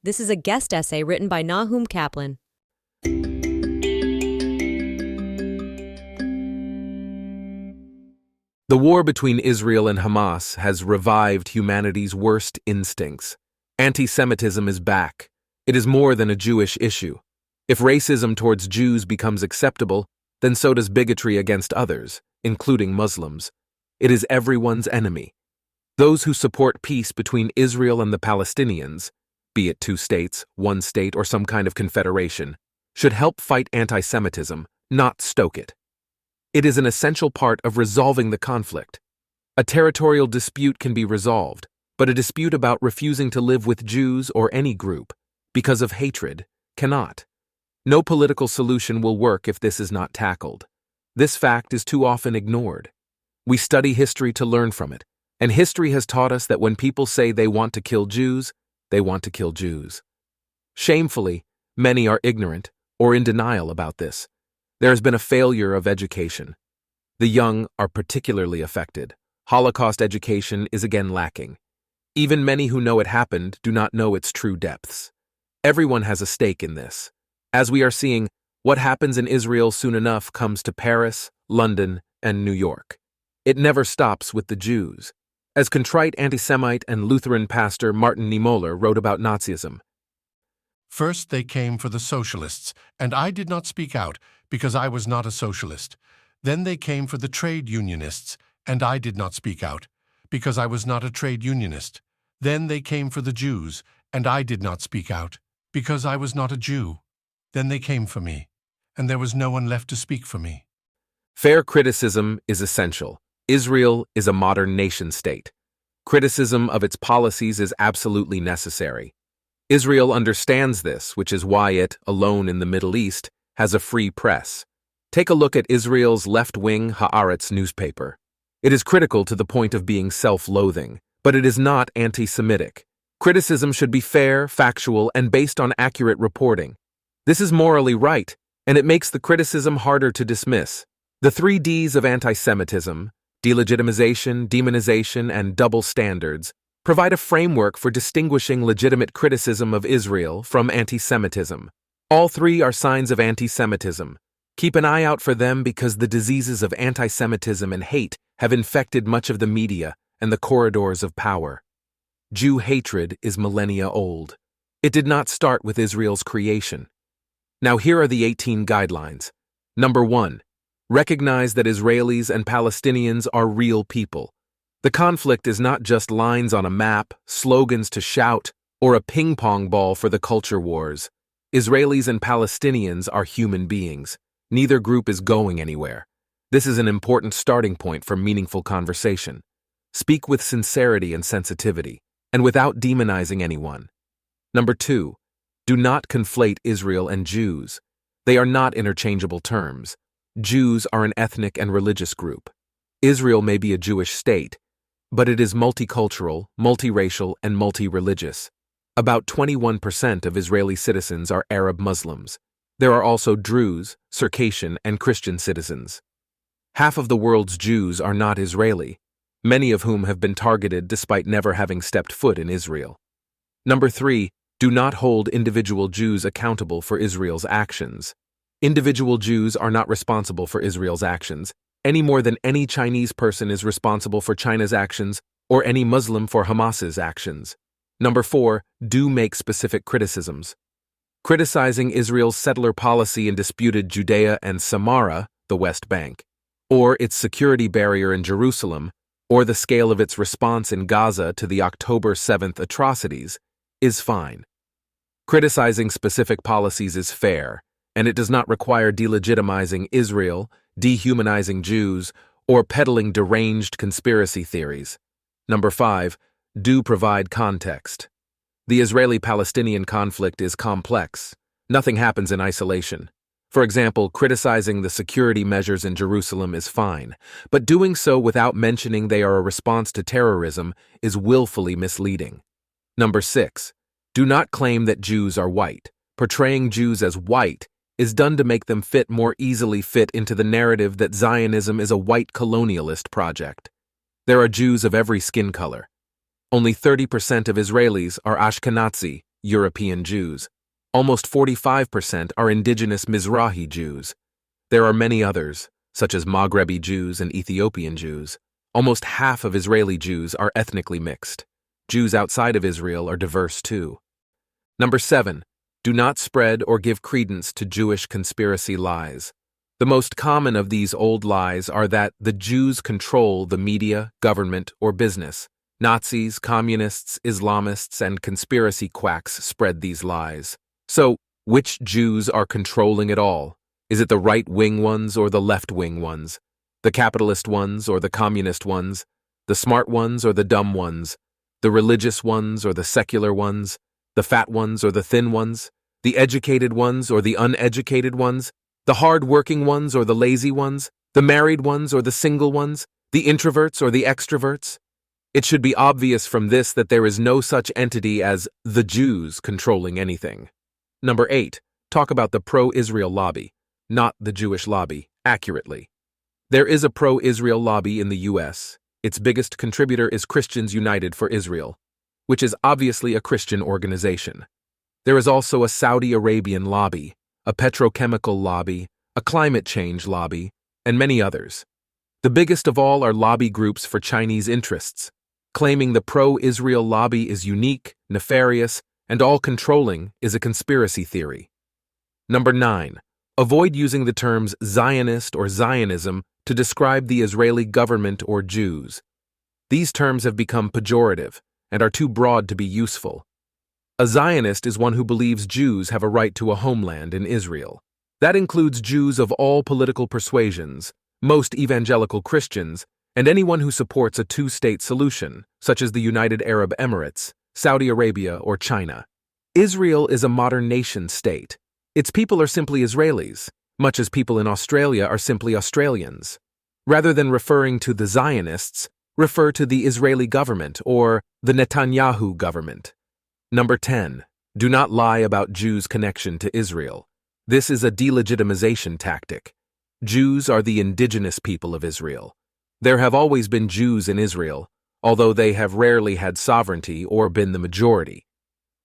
This is a guest essay written by Nahum Kaplan. The war between Israel and Hamas has revived humanity's worst instincts. Anti-Semitism is back. It is more than a Jewish issue. If racism towards Jews becomes acceptable, then so does bigotry against others, including Muslims. It is everyone's enemy. Those who support peace between Israel and the Palestinians, be it two states, one state, or some kind of confederation, should help fight anti-Semitism, not stoke it. It is an essential part of resolving the conflict. A territorial dispute can be resolved, but a dispute about refusing to live with Jews or any group, because of hatred, cannot. No political solution will work if this is not tackled. This fact is too often ignored. We study history to learn from it, and history has taught us that when people say they want to kill Jews, they want to kill Jews. Shamefully, many are ignorant or in denial about this. There has been a failure of education. The young are particularly affected. Holocaust education is again lacking. Even many who know it happened do not know its true depths. Everyone has a stake in this. As we are seeing, what happens in Israel soon enough comes to Paris, London, and New York. It never stops with the Jews. As contrite anti-Semite and Lutheran pastor Martin Niemöller wrote about Nazism, "First they came for the socialists, and I did not speak out, because I was not a socialist. Then they came for the trade unionists, and I did not speak out, because I was not a trade unionist. Then they came for the Jews, and I did not speak out, because I was not a Jew. Then they came for me, and there was no one left to speak for me." Fair criticism is essential. Israel is a modern nation-state. Criticism of its policies is absolutely necessary. Israel understands this, which is why it, alone in the Middle East, has a free press. Take a look at Israel's left-wing Haaretz newspaper. It is critical to the point of being self-loathing, but it is not anti-Semitic. Criticism should be fair, factual, and based on accurate reporting. This is morally right, and it makes the criticism harder to dismiss. The 3 Ds of anti-Semitism, delegitimization, demonization, and double standards, provide a framework for distinguishing legitimate criticism of Israel from anti-Semitism. All 3 are signs of anti-Semitism. Keep an eye out for them because the diseases of anti-Semitism and hate have infected much of the media and the corridors of power. Jew hatred is millennia old. It did not start with Israel's creation. Now here are the 18 guidelines. Number 1. Recognize that Israelis and Palestinians are real people. The conflict is not just lines on a map, slogans to shout, or a ping-pong ball for the culture wars. Israelis and Palestinians are human beings. Neither group is going anywhere. This is an important starting point for meaningful conversation. Speak with sincerity and sensitivity, and without demonizing anyone. Number 2. Do not conflate Israel and Jews. They are not interchangeable terms. Jews are an ethnic and religious group. Israel may be a Jewish state, but it is multicultural, multiracial, and multi-religious. About 21% of Israeli citizens are Arab Muslims. There are also Druze, Circassian, and Christian citizens. Half of the world's Jews are not Israeli, many of whom have been targeted despite never having stepped foot in Israel. Number 3. Do not hold individual Jews accountable for Israel's actions. Individual Jews are not responsible for Israel's actions, any more than any Chinese person is responsible for China's actions or any Muslim for Hamas's actions. Number 4. Do make specific criticisms. Criticizing Israel's settler policy in disputed Judea and Samaria, the West Bank, or its security barrier in Jerusalem, or the scale of its response in Gaza to the October 7th atrocities, is fine. Criticizing specific policies is fair, and it does not require delegitimizing Israel, dehumanizing Jews, or peddling deranged conspiracy theories. Number 5. Do provide context. The Israeli-Palestinian conflict is complex. Nothing happens in isolation. For example, criticizing the security measures in Jerusalem is fine, but doing so without mentioning they are a response to terrorism is willfully misleading. Number 6. Do not claim that Jews are white. Portraying Jews as white is done to make them more easily fit into the narrative that Zionism is a white colonialist project. There are Jews of every skin color. Only 30% of Israelis are Ashkenazi, European Jews. Almost 45% are indigenous Mizrahi Jews. There are many others, such as Maghrebi Jews and Ethiopian Jews. Almost half of Israeli Jews are ethnically mixed. Jews outside of Israel are diverse too. Number 7. Do not spread or give credence to Jewish conspiracy lies. The most common of these old lies are that the Jews control the media, government, or business. Nazis, communists, Islamists, and conspiracy quacks spread these lies. So, which Jews are controlling it all? Is it the right-wing ones or the left-wing ones? The capitalist ones or the communist ones? The smart ones or the dumb ones? The religious ones or the secular ones? The fat ones or the thin ones? The educated ones or the uneducated ones? The hard-working ones or the lazy ones? The married ones or the single ones? The introverts or the extroverts? It should be obvious from this that there is no such entity as the Jews controlling anything. Number 8. Talk about the pro-Israel lobby, not the Jewish lobby, accurately. There is a pro-Israel lobby in the U.S. Its biggest contributor is Christians United for Israel, which is obviously a Christian organization. There is also a Saudi Arabian lobby, a petrochemical lobby, a climate change lobby, and many others. The biggest of all are lobby groups for Chinese interests, claiming the pro-Israel lobby is unique, nefarious, and all-controlling is a conspiracy theory. Number 9. Avoid using the terms Zionist or Zionism to describe the Israeli government or Jews. These terms have become pejorative and are too broad to be useful. A Zionist is one who believes Jews have a right to a homeland in Israel. That includes Jews of all political persuasions, most evangelical Christians, and anyone who supports a two-state solution, such as the United Arab Emirates, Saudi Arabia, or China. Israel is a modern nation-state. Its people are simply Israelis, much as people in Australia are simply Australians. Rather than referring to the Zionists, refer to the Israeli government or the Netanyahu government. Number 10. Do not lie about Jews' connection to Israel. This is a delegitimization tactic. Jews are the indigenous people of Israel. There have always been Jews in Israel, although they have rarely had sovereignty or been the majority.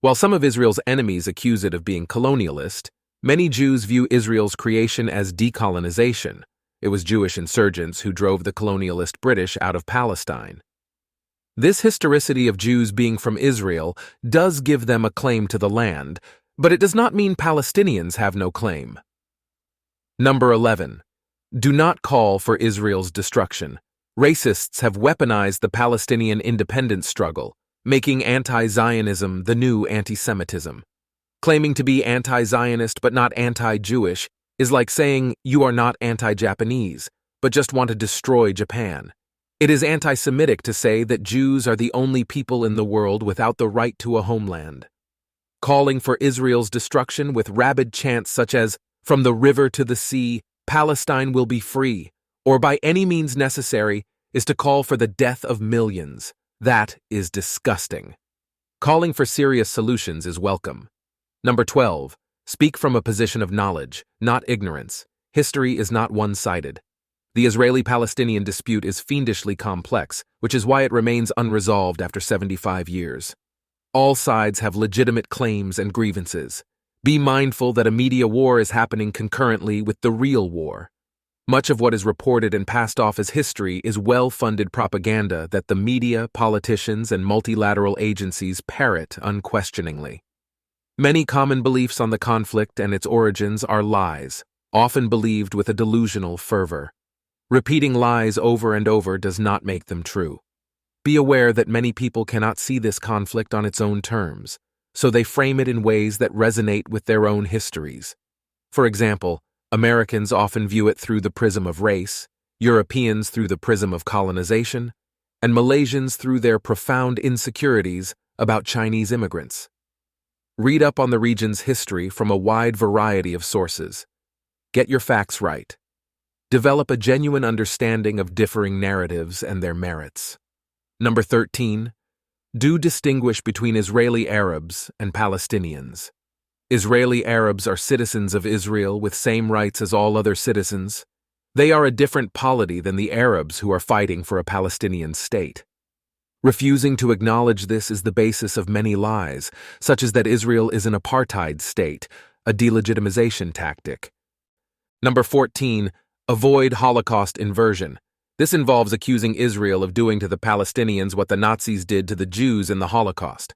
While some of Israel's enemies accuse it of being colonialist, many Jews view Israel's creation as decolonization. It was Jewish insurgents who drove the colonialist British out of Palestine. This historicity of Jews being from Israel does give them a claim to the land, but it does not mean Palestinians have no claim. Number 11. Do not call for Israel's destruction. Racists have weaponized the Palestinian independence struggle, making anti-Zionism the new anti-Semitism. Claiming to be anti-Zionist but not anti-Jewish is like saying you are not anti-Japanese, but just want to destroy Japan. It is anti-Semitic to say that Jews are the only people in the world without the right to a homeland. Calling for Israel's destruction with rabid chants such as, "From the river to the sea, Palestine will be free," or by any means necessary, is to call for the death of millions. That is disgusting. Calling for serious solutions is welcome. Number 12. Speak from a position of knowledge, not ignorance. History is not one-sided. The Israeli-Palestinian dispute is fiendishly complex, which is why it remains unresolved after 75 years. All sides have legitimate claims and grievances. Be mindful that a media war is happening concurrently with the real war. Much of what is reported and passed off as history is well-funded propaganda that the media, politicians, and multilateral agencies parrot unquestioningly. Many common beliefs on the conflict and its origins are lies, often believed with a delusional fervor. Repeating lies over and over does not make them true. Be aware that many people cannot see this conflict on its own terms, so they frame it in ways that resonate with their own histories. For example, Americans often view it through the prism of race, Europeans through the prism of colonization, and Malaysians through their profound insecurities about Chinese immigrants. Read up on the region's history from a wide variety of sources. Get your facts right. Develop a genuine understanding of differing narratives and their merits. Number 13. Do distinguish between Israeli Arabs and Palestinians. Israeli Arabs are citizens of Israel with same rights as all other citizens. They are a different polity than the Arabs who are fighting for a Palestinian state. Refusing to acknowledge this is the basis of many lies, such as that Israel is an apartheid state, a delegitimization tactic. Number 14. Avoid Holocaust inversion. This involves accusing Israel of doing to the Palestinians what the Nazis did to the Jews in the Holocaust.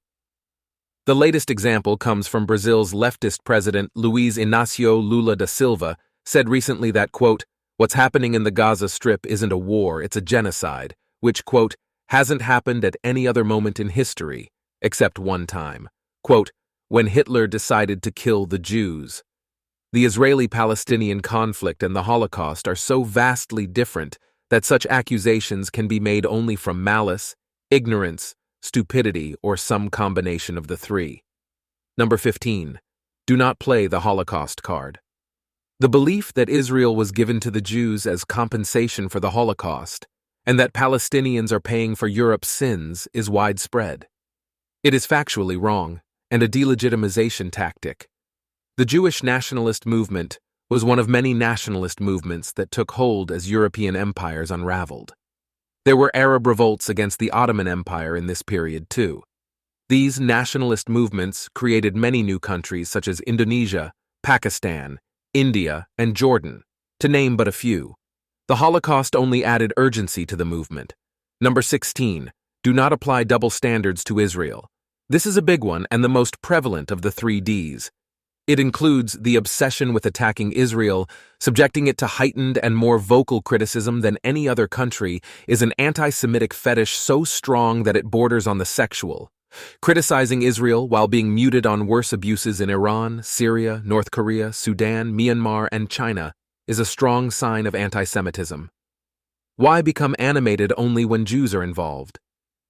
The latest example comes from Brazil's leftist president Luiz Inácio Lula da Silva, said recently that, quote, "What's happening in the Gaza Strip isn't a war, it's a genocide, which, quote, hasn't happened at any other moment in history, except one time, quote, when Hitler decided to kill the Jews." The Israeli-Palestinian conflict and the Holocaust are so vastly different that such accusations can be made only from malice, ignorance, stupidity, or some combination of the three. Number 15. Do not play the Holocaust card. The belief that Israel was given to the Jews as compensation for the Holocaust and that Palestinians are paying for Europe's sins is widespread. It is factually wrong and a delegitimization tactic. The Jewish nationalist movement was one of many nationalist movements that took hold as European empires unraveled. There were Arab revolts against the Ottoman Empire in this period too. These nationalist movements created many new countries such as Indonesia, Pakistan, India, and Jordan, to name but a few. The Holocaust only added urgency to the movement. Number 16. Do not apply double standards to Israel. This is a big one and the most prevalent of the 3 Ds. It includes the obsession with attacking Israel, subjecting it to heightened and more vocal criticism than any other country is an anti-Semitic fetish so strong that it borders on the sexual. Criticizing Israel while being muted on worse abuses in Iran, Syria, North Korea, Sudan, Myanmar, and China is a strong sign of anti-Semitism. Why become animated only when Jews are involved?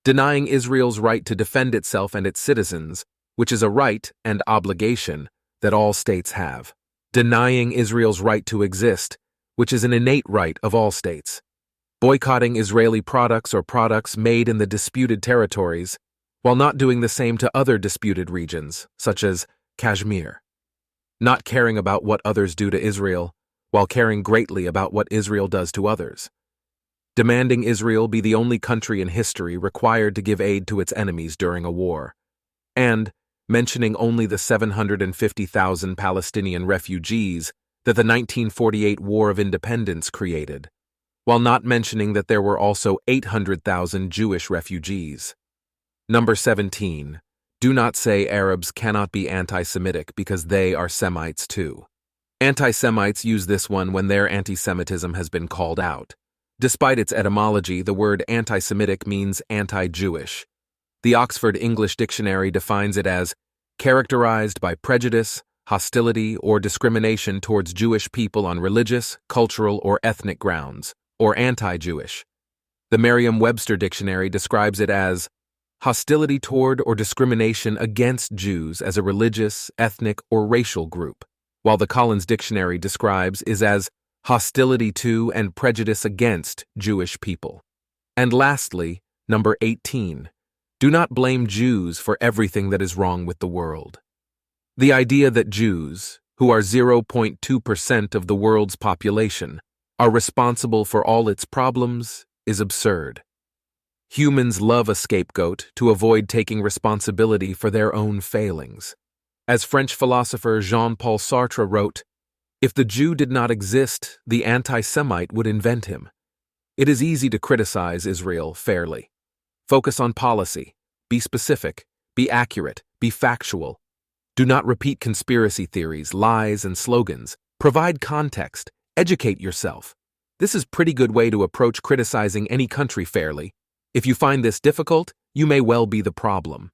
Denying Israel's right to defend itself and its citizens, which is a right and obligation that all states have. Denying Israel's right to exist, which is an innate right of all states. Boycotting Israeli products or products made in the disputed territories, while not doing the same to other disputed regions, such as Kashmir. Not caring about what others do to Israel, while caring greatly about what Israel does to others. Demanding Israel be the only country in history required to give aid to its enemies during a war. And mentioning only the 750,000 Palestinian refugees that the 1948 War of Independence created, while not mentioning that there were also 800,000 Jewish refugees. Number 17. Do not say Arabs cannot be anti-Semitic because they are Semites too. Anti-Semites use this one when their anti-Semitism has been called out. Despite its etymology, the word anti-Semitic means anti-Jewish. The Oxford English Dictionary defines it as characterized by prejudice, hostility, or discrimination towards Jewish people on religious, cultural, or ethnic grounds, or anti-Jewish. The Merriam-Webster Dictionary describes it as hostility toward or discrimination against Jews as a religious, ethnic, or racial group, while the Collins Dictionary describes it as hostility to and prejudice against Jewish people. And lastly, number 18. Do not blame Jews for everything that is wrong with the world. The idea that Jews, who are 0.2% of the world's population, are responsible for all its problems is absurd. Humans love a scapegoat to avoid taking responsibility for their own failings. As French philosopher Jean-Paul Sartre wrote, "If the Jew did not exist, the anti-Semite would invent him." It is easy to criticize Israel fairly. Focus on policy, be specific, be accurate, be factual. Do not repeat conspiracy theories, lies, and slogans. Provide context, educate yourself. This is a pretty good way to approach criticizing any country fairly. If you find this difficult, you may well be the problem.